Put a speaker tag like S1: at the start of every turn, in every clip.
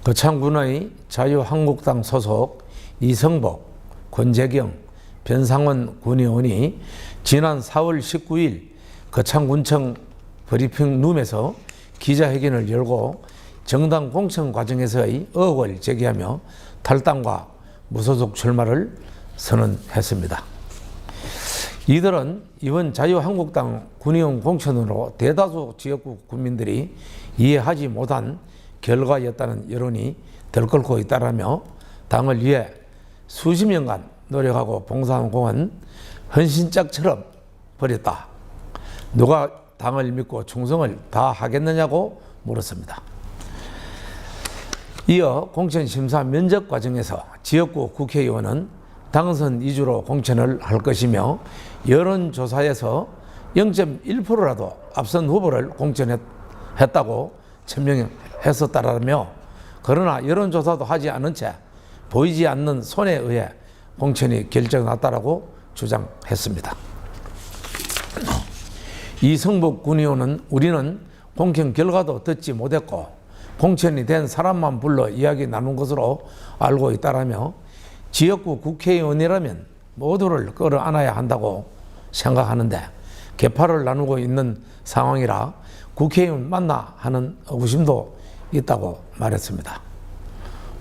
S1: 거창군의 자유한국당 소속 이성복, 권재경, 변상원 군의원이 지난 4월 19일 거창군청 브리핑룸에서 기자회견을 열고 정당 공천 과정에서의 의혹을 제기하며 탈당과 무소속 출마를 선언했습니다. 이들은 이번 자유한국당 군의원 공천으로 대다수 지역구 국민들이 이해하지 못한 결과였다는 여론이 들끓고 있다라며 당을 위해 수십 년간 노력하고 봉사한 공은 헌신짝처럼 버렸다. 누가 당을 믿고 충성을 다하겠느냐고 물었습니다. 이어 공천심사 면접 과정에서 지역구 국회의원은 당선 위주로 공천을 할 것이며 여론조사에서 0.1%라도 앞선 후보를 공천했다고 천명했었다라며, 그러나 여론조사도 하지 않은 채 보이지 않는 손에 의해 공천이 결정났다라고 주장했습니다. 이성복 군의원은 우리는 공천 결과도 듣지 못했고 공천이 된 사람만 불러 이야기 나눈 것으로 알고 있다라며, 지역구 국회의원이라면 모두를 끌어안아야 한다고 생각하는데 개파를 나누고 있는 상황이라 국회의원 맞나 하는 의구심도 있다고 말했습니다.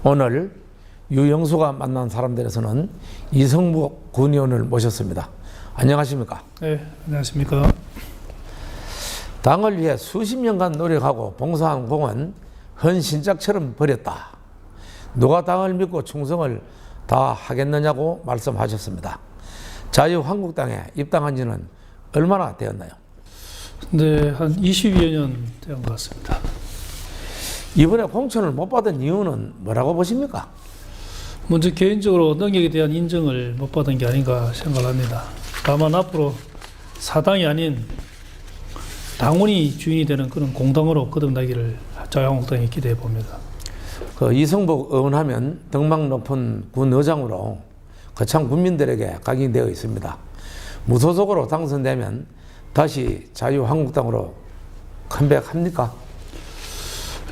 S1: 오늘 유영수가 만난 사람들에서는 이성복 군의원을 모셨습니다. 안녕하십니까?
S2: 네, 안녕하십니까?
S1: 당을 위해 수십 년간 노력하고 봉사한 공은 헌신짝처럼 버렸다. 누가 당을 믿고 충성을 다 하겠느냐고 말씀하셨습니다. 자유한국당에 입당한 지는 얼마나 되었나요?
S2: 네, 한 20여 년 된 것 같습니다.
S1: 이번에 공천을 못 받은 이유는 뭐라고 보십니까?
S2: 먼저 개인적으로 능력에 대한 인정을 못 받은 게 아닌가 생각합니다. 다만 앞으로 사당이 아닌 당원이 주인이 되는 그런 공당으로 거듭나기를 자유한국당에 기대해 봅니다.
S1: 그 이성복 의원 하면 덕망 높은 군 의장으로 거창 국민들에게 각인되어 있습니다. 무소속으로 당선되면 다시 자유한국당으로 컴백합니까?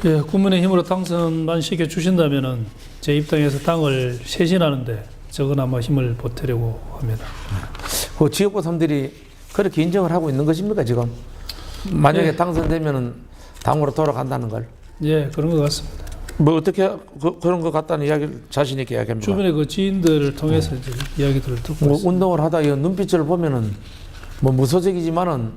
S2: 예, 국민의힘으로 당선만 시켜주신다면 제 입당에서 당을 쇄신하는데 적어나마 힘을 보태려고 합니다.
S1: 그 지역구 사람들이 그렇게 인정을 하고 있는 것입니까, 지금? 만약에
S2: 예.
S1: 당선되면 당으로 돌아간다는 걸?
S2: 예, 그런 것 같습니다.
S1: 뭐 어떻게 그런 것 같다는 이야기를 자신 있게 이야기합니까?
S2: 주변의 그 지인들을 통해서 이제 이야기들을 듣고
S1: 뭐
S2: 있습니다.
S1: 운동을 하다 이 눈빛을 보면은 뭐 무소속이지만은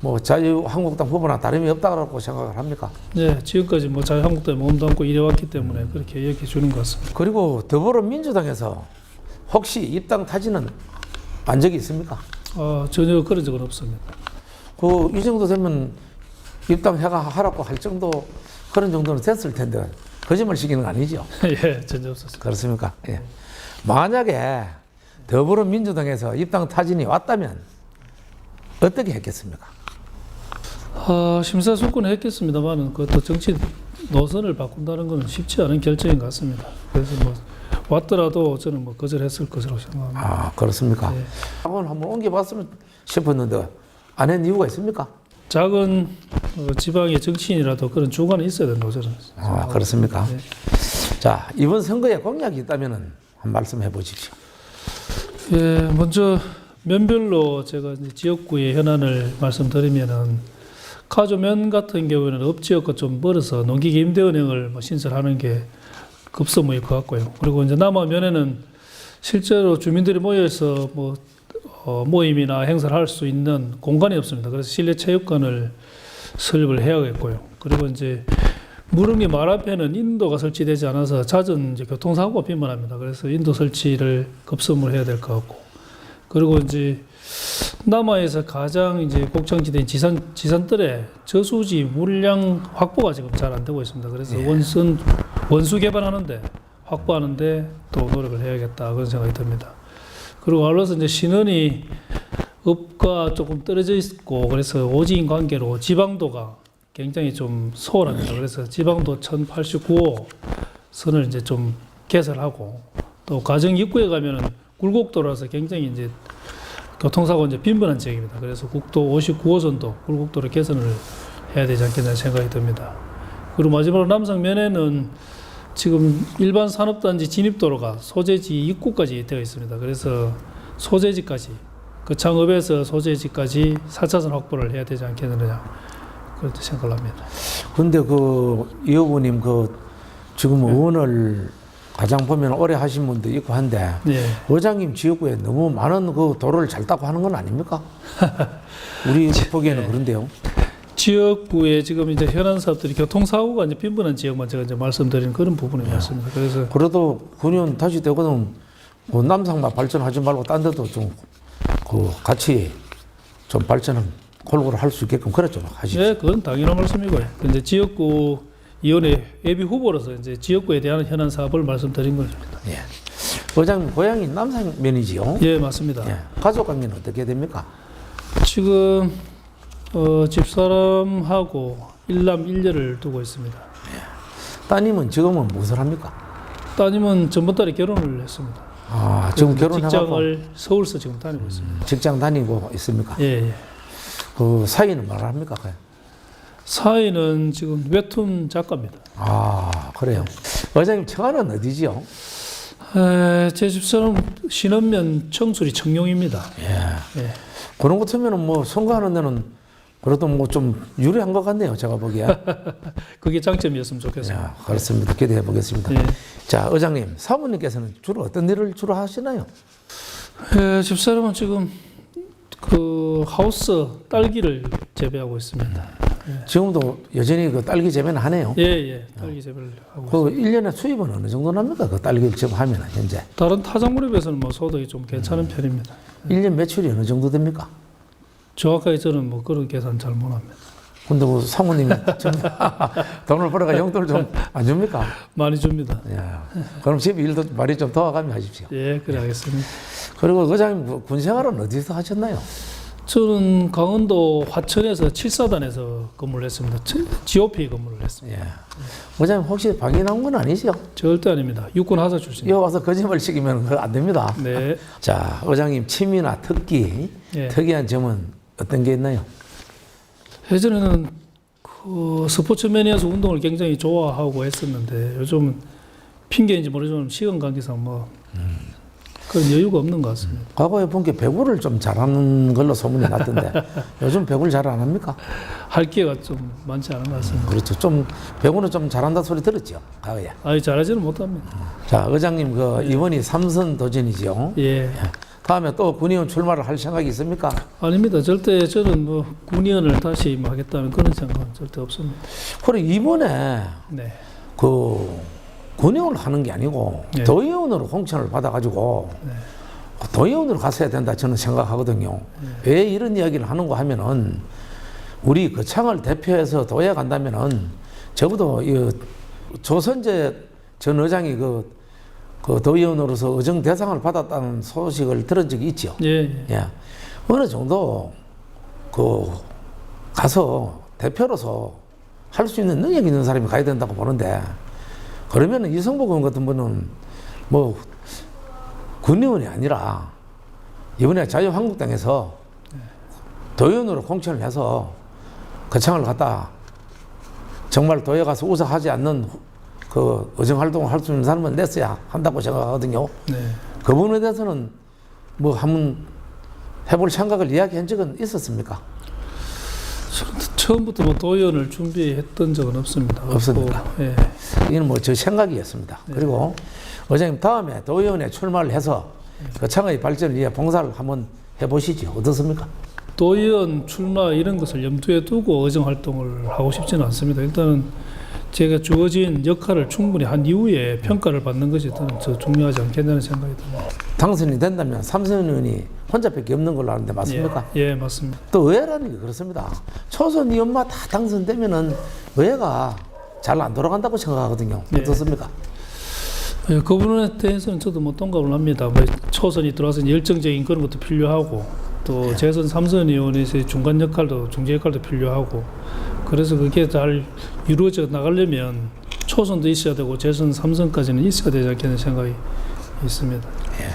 S1: 뭐 자유한국당 후보나 다름이 없다고 생각을 합니까?
S2: 네, 지금까지 뭐 자유한국당에 몸담고 일해왔기 때문에 그렇게 얘기해 주는 것 같습니다.
S1: 그리고 더불어민주당에서 혹시 입당 타진은 안 적이 있습니까?
S2: 전혀 그런 적은 없습니다.
S1: 이 정도 되면 입당하라고 할 정도, 그런 정도는 됐을 텐데 거짓말 시키는 거 아니죠?
S2: 예, 전혀 없었습니다.
S1: 그렇습니까? 예. 만약에 더불어민주당에서 입당 타진이 왔다면 어떻게 했겠습니까?
S2: 심사숙고는 했겠습니다만 그것도 정치 노선을 바꾼다는 것은 쉽지 않은 결정인 것 같습니다. 그래서 뭐 왔더라도 저는 뭐 거절했을 것으로 생각합니다.
S1: 아, 그렇습니까?
S2: 예.
S1: 한번 옮겨봤으면 싶었는데 안 한 이유가 있습니까?
S2: 작은 지방의 정치인이라도 그런 주관이 있어야 된다고 저는 생각합니다.
S1: 아, 그렇습니까?
S2: 예.
S1: 자, 이번 선거에 공약이 있다면 한 말씀 해보십시오.
S2: 예, 먼저 면별로 제가 이제 지역구의 현안을 말씀드리면은 가조면 같은 경우에는 읍지역과 좀 멀어서 농기계 임대은행을 뭐 신설하는 게 급선무일 것 같고요. 그리고 이제 남아면에는 실제로 주민들이 모여서 뭐 모임이나 행사를 할 수 있는 공간이 없습니다. 그래서 실내 체육관을 설립을 해야겠고요. 그리고 이제 무릉리 말 앞에는 인도가 설치되지 않아서 잦은 이제 교통사고가 빈번합니다. 그래서 인도 설치를 급선무를 해야 될 것 같고, 그리고 이제 남아에서 가장 이제 곡창지대인 지산뜰에 저수지 물량 확보가 지금 잘 안 되고 있습니다. 그래서 원수 개발하는데 확보하는데 또 노력을 해야겠다 그런 생각이 듭니다. 그리고 아울러서 이제 신원이 읍과 조금 떨어져 있고 그래서 오지인 관계로 지방도가 굉장히 좀 소홀합니다. 그래서 지방도 1089호 선을 이제 좀 개설하고, 또 가정 입구에 가면은 굴곡도라서 굉장히 이제 교통사고 이제 빈번한 지역입니다. 그래서 국도 59호선도 굴곡도로 개선을 해야 되지 않겠나 생각이 듭니다. 그리고 마지막으로 남상면에는 지금 일반 산업단지 진입도로가 소재지 입구까지 되어 있습니다. 그래서 소재지까지 거창읍에서 소재지까지 4차선 확보를 해야 되지 않겠느냐 그렇게 생각을 합니다.
S1: 근데 이 의원님 지금 의원을 가장 보면 오래 하신 분도 있고 한데
S2: 예.
S1: 의장님 지역구에 너무 많은 도로를 잘 따고 하는 건 아닙니까? 우리 보기에는 그런데요.
S2: 지역구에 지금 이제 현안 사업들이 교통사고가 이제 빈번한 지역만 제가 이제 말씀드리는 그런 부분이 많습니다. 그래서
S1: 그래도 군의원 다시 되거든 남상만 발전하지 말고 딴 데도 좀 같이 좀 발전을 골고루 할 수 있게끔 그래 좀 하시죠.
S2: 네, 그건 당연한 말씀이고요. 근데 지역구 위원회 예비 후보로서 이제 지역구에 대한 현안 사업을 말씀드린 것입니다.
S1: 예. 의장님 고향이 남상면이지요?
S2: 예, 맞습니다.
S1: 예. 가족 관계는 어떻게 됩니까?
S2: 지금 집사람하고 일남 일녀를 두고 있습니다.
S1: 따님은 지금은 무엇을 합니까?
S2: 따님은 전번달에 결혼을 했습니다.
S1: 아, 지금 결혼해갖고
S2: 직장을 서울서 지금 다니고 있습니다.
S1: 직장 다니고 있습니까?
S2: 예, 예.
S1: 사이는 뭘 합니까?
S2: 사위는 지금 웹툰 작가입니다.
S1: 아, 그래요. 의장님 처가는 어디지요?
S2: 제 집사람 신안면 청수리 청룡입니다.
S1: 예.
S2: 예.
S1: 그런 것 같으면은 선거하는 데는 그래도 좀 유리한 것 같네요. 제가 보기에.
S2: 그게 장점이었으면 좋겠습니다.
S1: 야, 그렇습니다. 기대해 보겠습니다.
S2: 예.
S1: 자, 의장님, 사모님께서는 주로 어떤 일을 주로 하시나요?
S2: 집사람은 지금 하우스 딸기를 재배하고 있습니다.
S1: 지금도 여전히 딸기 재배는 하네요.
S2: 예, 딸기 재배를 하고 있습니다.
S1: 1년에 수입은 어느 정도 납니까? 딸기를 재배하면 현재.
S2: 다른 타작물에 비해서는 소득이 좀 괜찮은 편입니다.
S1: 1년 매출이 어느 정도 됩니까?
S2: 정확하게 저는 그런 계산 잘 못합니다.
S1: 근데 사모님이 돈을 벌어가 용돈을 좀 안 줍니까?
S2: 많이 줍니다.
S1: 야, 그럼 집 일도 많이 좀 도와가며 하십시오.
S2: 예, 그래 하겠습니다.
S1: 그리고 의장님 군 생활은 어디서 하셨나요?
S2: 저는 강원도 화천에서 7사단에서 근무를 했습니다. GOP 근무를 했습니다.
S1: 예. 의장님 혹시 방이 나온 건 아니죠?
S2: 절대 아닙니다. 육군 하사 출신.
S1: 여기 와서 거짓말 시키면 그거 안 됩니다.
S2: 네.
S1: 자, 의장님 취미나 특기,
S2: 예.
S1: 특이한 점은 어떤 게 있나요?
S2: 예전에는 스포츠맨이어서 운동을 굉장히 좋아하고 했었는데 요즘 핑계인지 모르지만 시간 관계상 그런 여유가 없는 것 같습니다.
S1: 과거에 본 게 배구를 좀 잘하는 걸로 소문이 났던데 요즘 배구를 잘 안 합니까?
S2: 할 기회가 좀 많지 않은 것 같습니다.
S1: 그렇죠. 배구는 좀 잘한다 소리 들었죠, 과거에.
S2: 아니 잘하지는 못합니다.
S1: 자, 의장님 이번이 3선 도전이죠.
S2: 예.
S1: 다음에 또 군의원 출마를 할 생각이 있습니까?
S2: 아닙니다. 절대 저는 군의원을 다시 하겠다는 그런 생각은 절대 없습니다.
S1: 그래 이번에
S2: 네.
S1: 군의원을 하는 게 아니고
S2: 네.
S1: 도의원으로 공천을 받아가지고 도의원으로 갔어야 된다 저는 생각하거든요. 왜 이런 이야기를 하는가 하면은 우리 거창을 대표해서 도에 간다면은 적어도 조선재 전 의장이 도의원으로서 의정 대상을 받았다는 소식을 들은 적이 있죠.
S2: 예.
S1: 예. 어느 정도 가서 대표로서 할 수 있는 능력 있는 사람이 가야 된다고 보는데 그러면은 이성복 의원 같은 분은 군의원이 아니라 이번에 자유한국당에서 도의원으로 공천을 해서 거창을 갔다 정말 도에 가서 우사하지 않는 의정 활동을 할 수 있는 사람은 냈어야 한다고 생각하거든요.
S2: 네.
S1: 그분에 대해서는 한번 해볼 생각을 이야기한 적은 있었습니까?
S2: 처음부터 도의원을 준비했던 적은 없습니다.
S1: 없습니까?
S2: 예.
S1: 이건 제 생각이었습니다.
S2: 네.
S1: 그리고 의장님 다음에 도의원에 출마를 해서 거창의 발전을 위해 봉사를 한번 해보시죠. 어떻습니까?
S2: 도의원 출마 이런 것을 염두에 두고 의정 활동을 하고 싶지는 않습니다. 일단은 제가 주어진 역할을 충분히 한 이후에 평가를 받는 것이 더 중요하지 않겠냐는 생각이 듭니다.
S1: 당선이 된다면 삼선 의원이 혼자밖에 없는 걸로 아는데 맞습니까?
S2: 예, 맞습니다.
S1: 또 의회라는 게 그렇습니다. 초선 의원만 다 당선되면은 의회가 잘 안 돌아간다고 생각하거든요.
S2: 네.
S1: 어떻습니까?
S2: 예, 그 부분에 대해서는 저도 동감을 합니다. 초선이 들어와서 열정적인 그런 것도 필요하고 또 재선 3선 의원에서의 중간 역할도 중재 역할도 필요하고 그래서 그게 잘 이루어져 나가려면 초선도 있어야 되고 재선 3선까지는 있어야 되지 않겠는 생각이 있습니다.
S1: 예.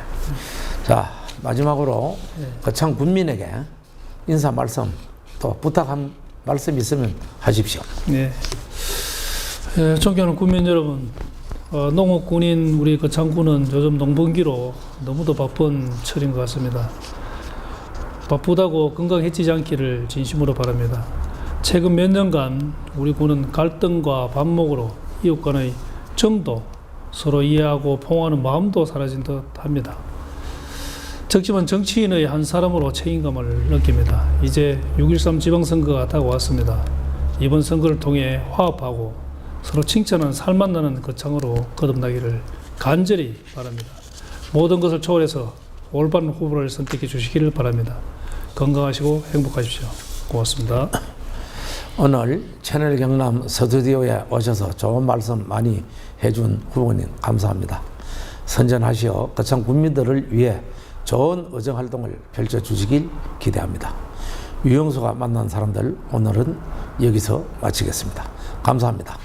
S1: 자, 마지막으로 거창 군민에게 인사 말씀 또 부탁한 말씀 있으면 하십시오.
S2: 네. 예, 존경하는 국민 여러분, 농업군인 우리 거창군은 요즘 농번기로 너무도 바쁜 철인 것 같습니다. 바쁘다고 건강해지지 않기를 진심으로 바랍니다. 최근 몇 년간 우리 군은 갈등과 반목으로 이웃 간의 정도, 서로 이해하고 포용하는 마음도 사라진 듯 합니다. 적지만 정치인의 한 사람으로 책임감을 느낍니다. 이제 6.13 지방선거가 다가왔습니다. 이번 선거를 통해 화합하고 서로 칭찬하는 살맛나는 거창으로 거듭나기를 간절히 바랍니다. 모든 것을 초월해서 올바른 후보를 선택해 주시기를 바랍니다. 건강하시고 행복하십시오. 고맙습니다.
S1: 오늘 채널 경남 스튜디오에 오셔서 좋은 말씀 많이 해준 후보님 감사합니다. 선전하시어 거창 군민들을 위해 좋은 의정활동을 펼쳐주시길 기대합니다. 유영수가 만난 사람들 오늘은 여기서 마치겠습니다. 감사합니다.